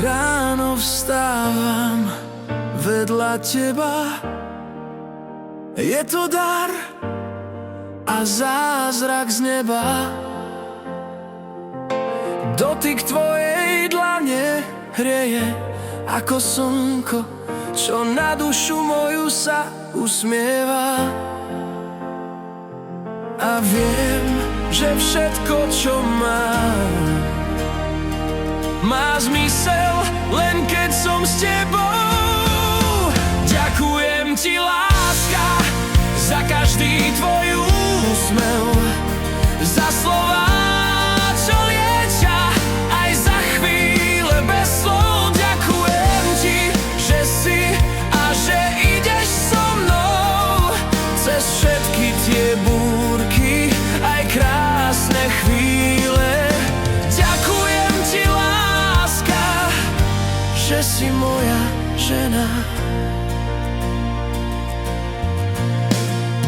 ráno vstávam vedľa teba, je to dar a zázrak z neba. Dotyk tvojej dlane hrieje ako slnko, čo na dušu moju sa usmieva. A viem, že všetko, čo mám, má zmysel, len keď som s tebou. Ďakujem ti, láska, za každý tvoj úsmev, za slová, čo liečia, aj za chvíle bez slov. Ďakujem ti, že si a že ideš so mnou cez všetky tie búrky, aj krásne chvíle. Ďakujem ti, láska, že si moja žena.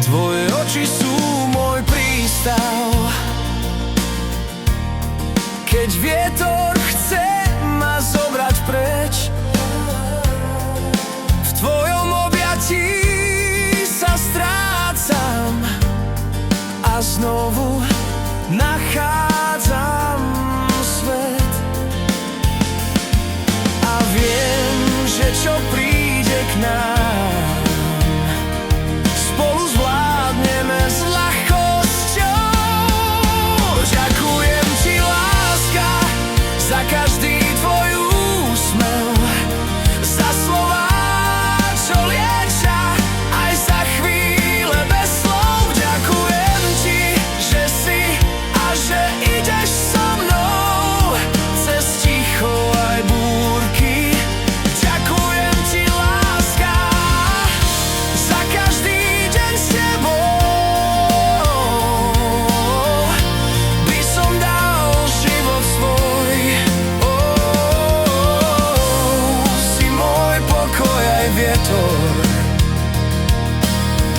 Tvoje oči sú môj prístav, keď vietor chce ma zobrať preč. V tvojom objatí sa strácam a znovu nachádzam svet. A viem, že čo príde k nám, spolu zvládneme s ľahkosťou. Ďakujem ti, láska, za každý tvoj úsmev, za slová, čo liečia, aj za chvíle bez slov. Ďakujem ti, že si a že ideš so mnou cez ticho aj búrky. Ďakujem ti, láska, za každý deň s tebou. By som dal život svoj. Si môj pokoj aj vietor,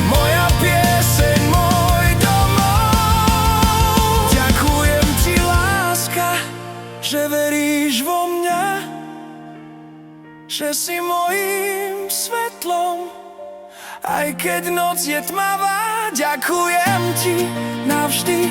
moja pieseň, môj domov. Ďakujem ti, láska, že veríš vo mňa, že si mojím svetlom, aj keď noc je tmavá. Ďakujem ti navždy